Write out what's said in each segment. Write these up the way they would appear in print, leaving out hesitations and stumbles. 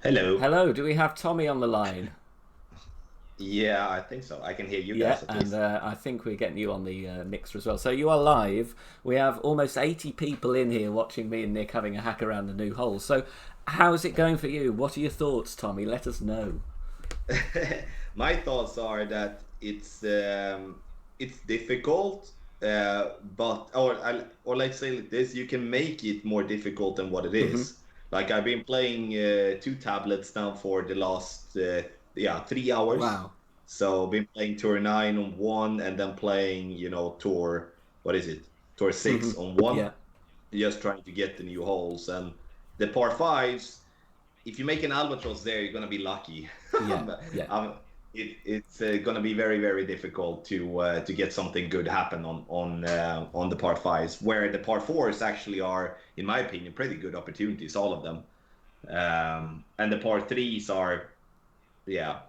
Hello. Hello, do we have Tommy on the line? Yeah, I think so. I can hear you Yeah, guys at and least. I think we're getting you on the mixer as well. So you are live. We have almost 80 people in here watching me and Nick having a hack around the new hole. So how's it going for you? What are your thoughts, Tommy? Let us know. My thoughts are that it's difficult, but or let's say like this, you can make it more difficult than what it Hmm. is. Like I've been playing two tablets now for the last 3 hours. Wow. So been playing Tour 9 on one, and then playing Tour, what is it? Tour Hmm. 6 on one. Yeah. Just trying to get the new holes and the par fives. If you make an albatross there, you're gonna be lucky. Yeah. Yeah. um, it's gonna be very very difficult to get something good happen on the par fives, where the par fours actually are, in my opinion, pretty good opportunities, all of them. And the par threes are, yeah,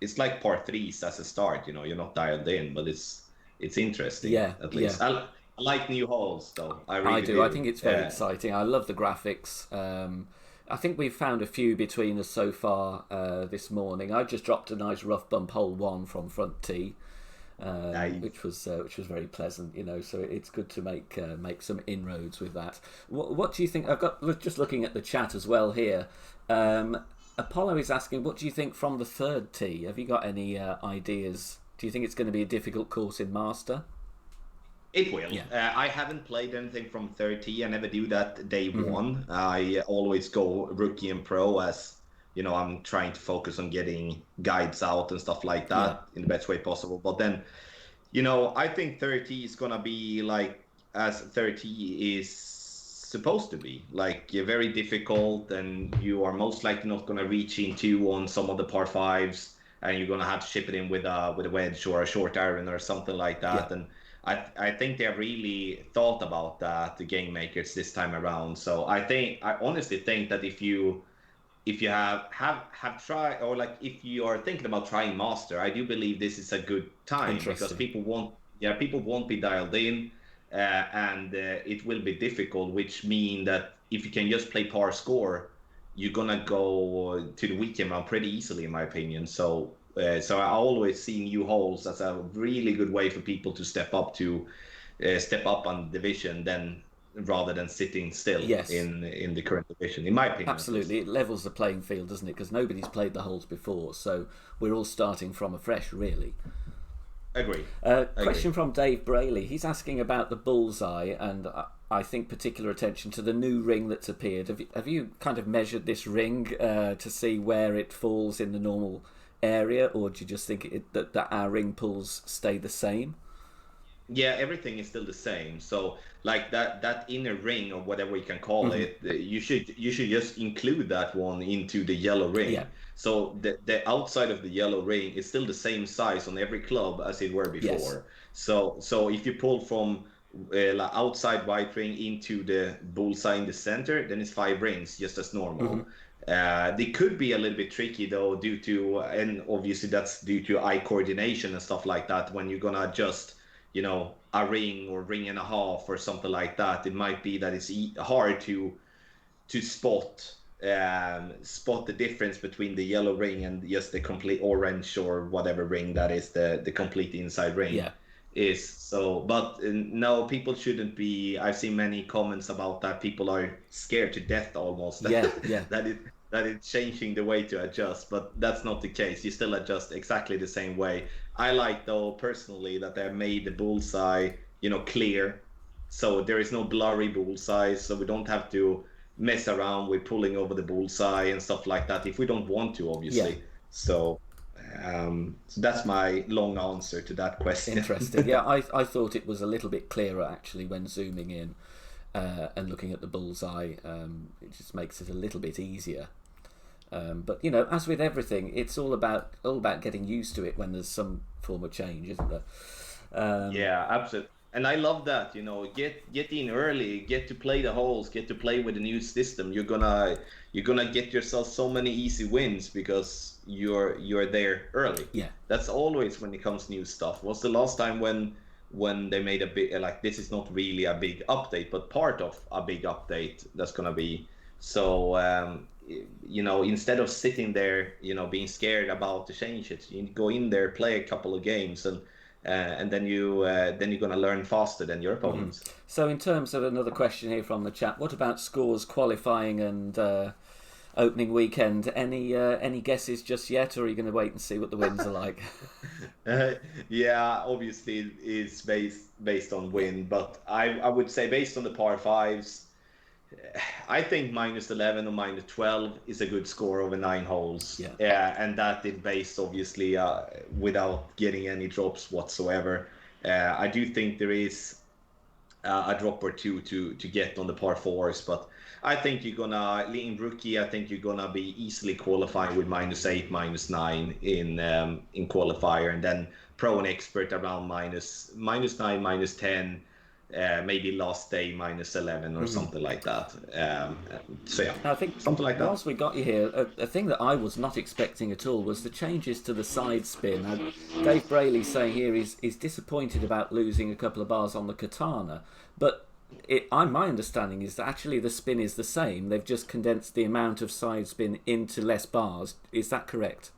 it's like par threes as a start. You're not dialed in, but it's interesting Yeah. at Yeah. least. I like new holes though. I I really do. I do. think it's very exciting. I love the graphics. I think we've found a few between us so far this morning. I just dropped a nice rough bump hole one from front tee, I which was very pleasant, you know. So it's good to make some inroads with that. What do you think? I've got just looking at the chat as well here. Um, Apollo is asking, what do you think from the third tee? Have you got any ideas? Do you think it's going to be a difficult course in Master? It will. Yeah. I haven't played anything from 30. I never do that day Hmm. one. I always go rookie and pro, as I'm trying to focus on getting guides out and stuff like Yeah. that in the best way possible. But then, I think 30 is gonna be like as 30 is supposed to be. Like, you're very difficult, and you are most likely not gonna reach into on some of the par fives, and you're gonna have to chip it in with a wedge or a short iron or something like Yeah. that. And I think they have really thought about that, the game makers, this time around. So I honestly think that if you have tried, or like if you are thinking about trying master, I do believe this is a good time, because Interesting. people won't be dialed in, and it will be difficult, which mean that if you can just play par score, you're gonna go to the weekend round pretty easily, in my opinion. So I always see new holes as a really good way for people to step up on division, then rather than sitting still Yes. in the current division, in my opinion at least. Absolutely, it levels the playing field, doesn't it? Because nobody's played the holes before, so we're all starting from afresh, really. Agree. Question Agree. from Dave Brayley. He's asking about the bullseye, and I think particular attention to the new ring that's appeared. Have you kind of measured this ring to see where it falls in the normal area, or do you just think that our ring pulls stay the same? Yeah, everything is still the same. So like that inner ring, or whatever you can call Hmm. it, you should just include that one into the yellow Yeah. ring. So the outside of the yellow ring is still the same size on every club as it were Yes. before. So if you pull from like outside white ring into the bullseye in the center, then it's five rings, just as Hmm. normal. They could be a little bit tricky though, and obviously that's due to eye coordination and stuff like that. When you're gonna adjust, a ring or ring and a half or something like that, it might be that it's hard to spot the difference between the yellow ring and just the complete orange or whatever ring that is, the complete inside ring Yeah. is. So, but no, people shouldn't be. I've seen many comments about that. People are scared to death almost Yeah. Yeah. that it's changing the way to adjust, but that's not the case. You still adjust exactly the same way. I like, though, personally, that they made the bullseye, clear, so there is no blurry bullseye, so we don't have to mess around with pulling over the bullseye and stuff like that if we don't want to, Yeah. obviously. So that's my long answer to that question. Interesting. Yeah, I thought it was a little bit clearer actually when zooming in and looking at the bullseye. It just makes it a little bit easier. But you know, as with everything, it's all about getting used to it when there's some form of change, isn't there? Um, Yeah, absolutely. And I love that, get in early, get to play the holes, get to play with the new system. You're gonna get yourself so many easy wins because you're there early. yeah, That's always when it comes to new stuff. What's the last time when they made a big, like, this is not really a big update, but part of a big update that's gonna be. So instead of sitting there, being scared about the changes, you go in there, play a couple of games, and then you're gonna learn faster than your opponents. So, in terms of another question here from the chat, what about scores qualifying and opening weekend? Any guesses just yet, or are you going to wait and see what the winds are like? Yeah, obviously it's based on wind, but I would say based on the par fives, I think -11 or -12 is a good score over 9 holes. Yeah. Yeah, and that is based obviously without getting any drops whatsoever. I do think there is a drop or two to get on the par fours, but I think you're gonna in rookie. I think you're gonna be easily qualifying with -8, -9 in qualifier, and then pro and expert around -9, -10. Maybe last day -11 or something like that. So yeah, I think something like that. whilst we got you here, a thing that I was not expecting at all was the changes to the side spin. Dave Brayley's saying here he's disappointed about losing a couple of bars on the katana, but my understanding is that actually the spin is the same. They've just condensed the amount of side spin into less bars. Is that correct?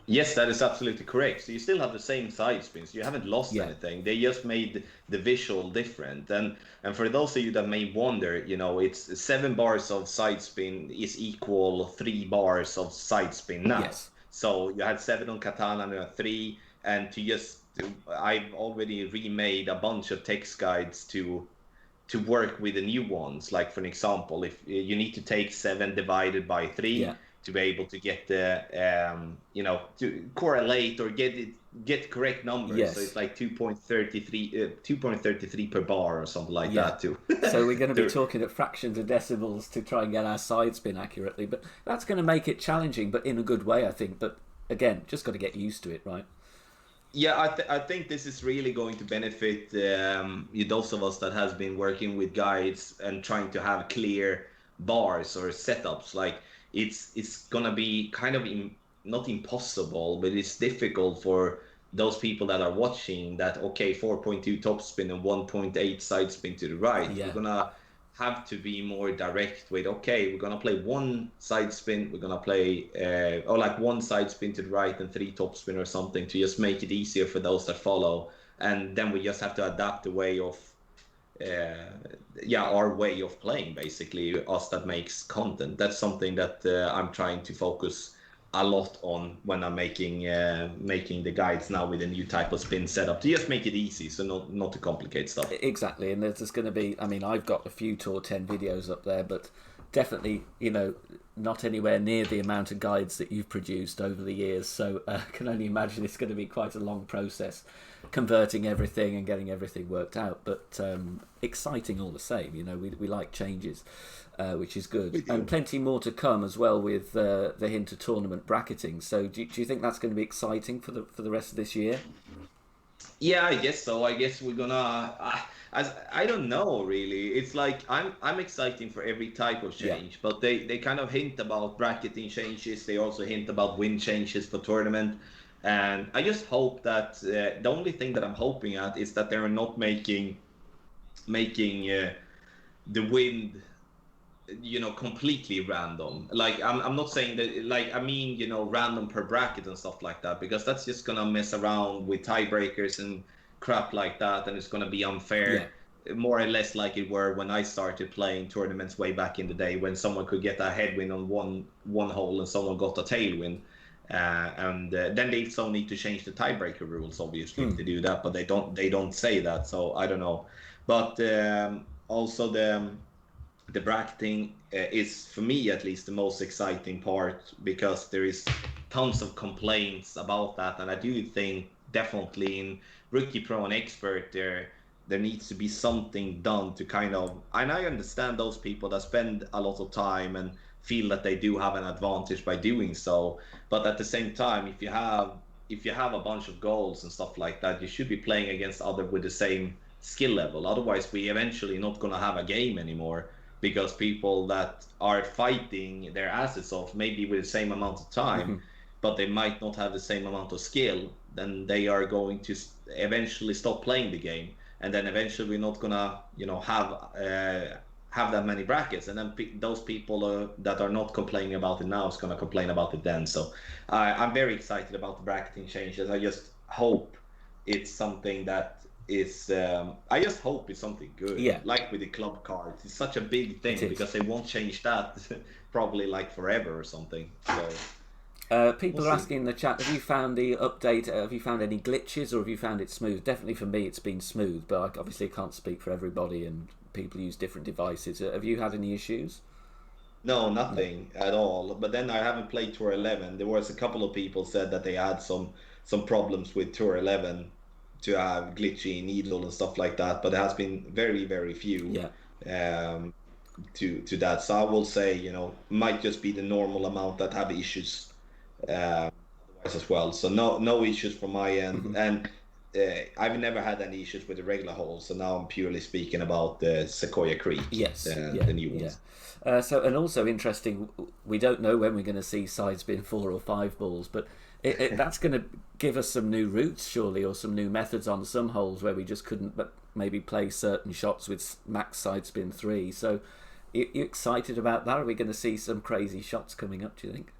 Yes, that is absolutely correct. So you still have the same side spins. You haven't lost anything. They just made the visual different. And for those of you that may wonder, it's 7 bars of side spin is equal 3 bars of side spin now. Yes. So you had 7 on katana and 3, and I've already remade a bunch of text guides to work with the new ones. Like for an example, if you need to take 7 divided by 3. Yeah. To be able to get the to correlate or get correct numbers. Yes. So it's like 2.33 per bar or something like that too. So we're going to be talking at fractions of decimals to try and get our side spin accurately, but that's going to make it challenging, but in a good way, I think. But again, just got to get used to it, right? Yeah, I think this is really going to benefit those of us that has been working with guides and trying to have clear bars or setups. Like it's gonna be kind of not impossible, but it's difficult for those people that are watching that, okay, 4.2 topspin and 1.8 side spin to the right. Yeah. We're gonna have to be more direct with, okay, we're gonna play 1 side spin, we're gonna play or like 1 side spin to the right and 3 topspin or something to just make it easier for those that follow. And then we just have to adapt the way of our way of playing, basically, us that makes content. That's something that I'm trying to focus a lot on when I'm making the guides now with a new type of spin setup, to just make it easy, so not to complicate stuff. Exactly, and there's going to be, I mean, I've got a few Tour 10 videos up there, but definitely, not anywhere near the amount of guides that you've produced over the years, so I can only imagine it's going to be quite a long process converting everything and getting everything worked out, but exciting all the same. We like changes, which is good, and plenty more to come as well with the hint of tournament bracketing. So do you think that's going to be exciting for the rest of this year? Yeah, I guess so. I guess we're gonna I don't know really. It's like I'm excited for every type of change, but they kind of hint about bracketing changes. They also hint about win changes for tournament. And I just hope that the only thing that I'm hoping at is that they're not making the wind, completely random. Like I'm not saying that, like, I mean, random per bracket and stuff like that, because that's just gonna mess around with tiebreakers and crap like that, and it's gonna be unfair. Yeah. More or less like it were when I started playing tournaments way back in the day, when someone could get a headwind on one hole and someone got a tailwind. And then they still need to change the tiebreaker rules, obviously, to do that, but they don't say that, so I don't know. But also the bracketing is, for me at least, the most exciting part, because there is tons of complaints about that, and I do think definitely in rookie, pro, and expert there needs to be something done to kind of, and I understand those people that spend a lot of time and feel that they do have an advantage by doing so, but at the same time, if you have a bunch of goals and stuff like that, you should be playing against other with the same skill level. Otherwise, we eventually not going to have a game anymore, because people that are fighting their asses off, maybe with the same amount of time, but they might not have the same amount of skill, then they are going to eventually stop playing the game, and then eventually we're not gonna have have that many brackets, and then those people that are not complaining about it now is going to complain about it then. So I'm very excited about the bracketing changes. I just hope it's something that is. I just hope it's something good, Yeah, like with the club cards. It's such a big it thing is. because they won't change that probably like forever or something. So we'll People are see. asking in the chat, have you found the update? Have you found any glitches, or have you found it smooth? Definitely for me, it's been smooth, but I obviously can't speak for everybody, and people use different devices. Have you had any issues? No, No. nothing at all. But then I haven't played Tour 11. There was a couple of people said that they had some problems with Tour 11 to have glitchy needle and stuff like that. But there has been very, very few Yeah. um, to that. So I will say, might just be the normal amount that have issues otherwise as well. So no issues from my end. Hmm. And I've never had any issues with the regular holes. So now I'm purely speaking about the Sequoia Creek, Yes. Yeah. the new Yeah. ones. And also interesting, we don't know when we're going to see side spin 4 or 5 balls, but that's going to give us some new routes, surely, or some new methods on some holes where we just couldn't, but maybe play certain shots with max side spin 3. So, you excited about that? Are we going to see some crazy shots coming up? Do you think?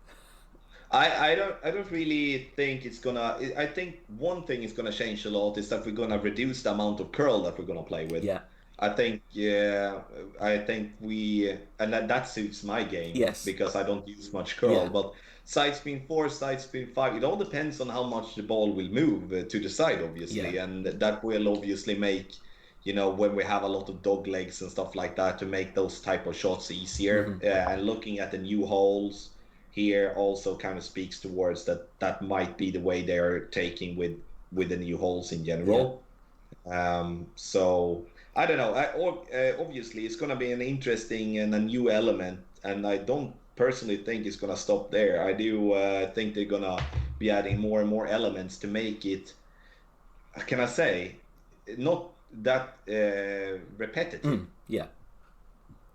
I don't really think it's gonna. I think one thing is gonna change a lot is that we're gonna reduce the amount of curl that we're gonna play with. Yeah. I think yeah, I think we and that suits my game Yes. because I don't use much curl. Yeah. But side spin 4, side spin 5, it all depends on how much the ball will move to the side, Yeah. obviously, and that will obviously make when we have a lot of dog legs and stuff like that to make those type of shots easier. Hmm. And looking at the new holes here also kind of speaks towards that might be the way they're taking with the new holes in Yeah. general. So I don't know. Obviously, it's going to be an interesting and a new element, and I don't personally think it's going to stop there. I do think they're going to be adding more and more elements to make it, can I say, not that repetitive. Yeah.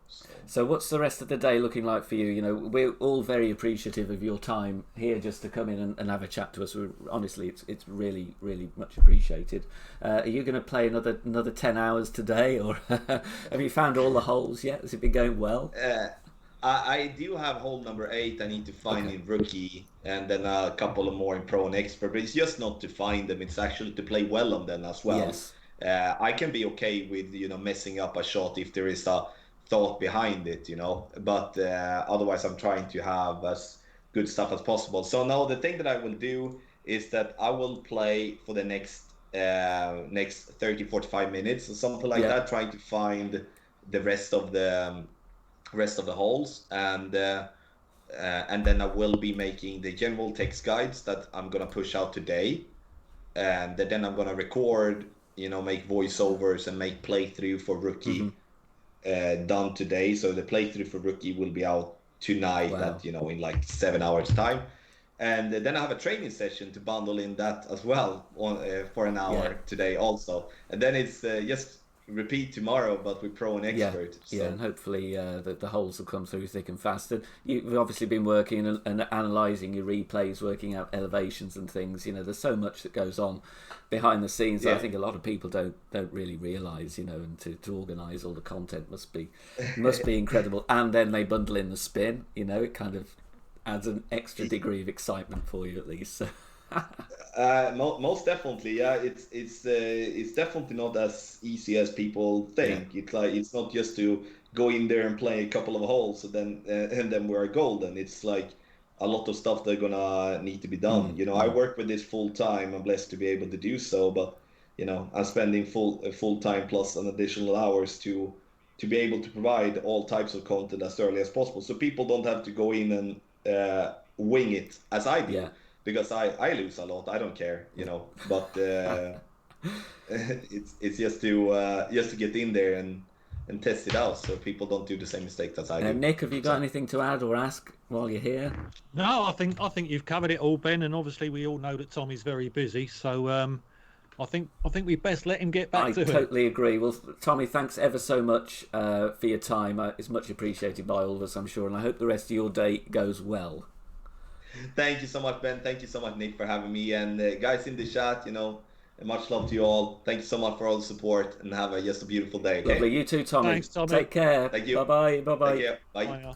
So. So, what's the rest of the day looking like for you? We're all very appreciative of your time here just to come in and have a chat to us. Honestly, it's really, really much appreciated. Are you going to play another 10 hours today, or have you found all the holes yet? Has it been going well? I do have hole number 8. I need to find Okay. in rookie, and then a couple of more in pro and expert. But it's just not to find them; it's actually to play well on them as well. Yes. I can be okay with messing up a shot if there is a thought behind it, But otherwise, I'm trying to have as good stuff as possible. So now the thing that I will do is that I will play for the next 30, 45 minutes or something like Yeah. that, trying to find the rest of the holes, and then I will be making the general text guides that I'm gonna push out today, and then I'm gonna record, make voiceovers and make playthrough for Hmm. rookie done today. So the playthrough for rookie will be out tonight Wow. at in like 7 hours time, and then I have a training session to bundle in that as well for an Yeah. hour today also, and then it's just repeat tomorrow, but with pro and Yeah, expert. yeah, So and hopefully the holes will come through thick and fast. And you've obviously been working and analysing your replays, working out elevations and things. There's so much that goes on behind the scenes that I yeah. think a lot of people don't really realise. And to organise all the content must be incredible. And then they bundle in the spin. It kind of adds an extra degree of excitement for you at least. So. Most definitely, yeah. It's definitely not as easy as people Yeah. think. It's not just to go in there and play a couple of holes and then we're golden. It's like a lot of stuff they're gonna need to be done. Mm, I mm. work with this full time. I'm blessed to be able to do so, but I'm spending full time plus an additional hours to be able to provide all types of content as early as possible, so people don't have to go in and wing it as I Yeah. do because I lose a lot. I don't care, but it's just to get in there and test it out so people don't do the same mistakes as I do. Nick, have you got So anything to add or ask while you're here? No, I think you've covered it all, Ben, and obviously we all know that Tommy's very busy, so I think we best let him get back I to it. totally agree. Well, Tommy, thanks ever so much for your time. It's much appreciated by all of us, I'm sure, and I hope the rest of your day goes well. thank you so much, Ben. Thank you so much, Nick, for having me. And guys in the chat, And much love to you all. Thank you so much for all the support, and have just a beautiful day. Okay? Lovely. You too, Tommy. Thanks, Tommy. Take care. Thank you. Bye bye. Bye bye. Take care. Bye. Bye.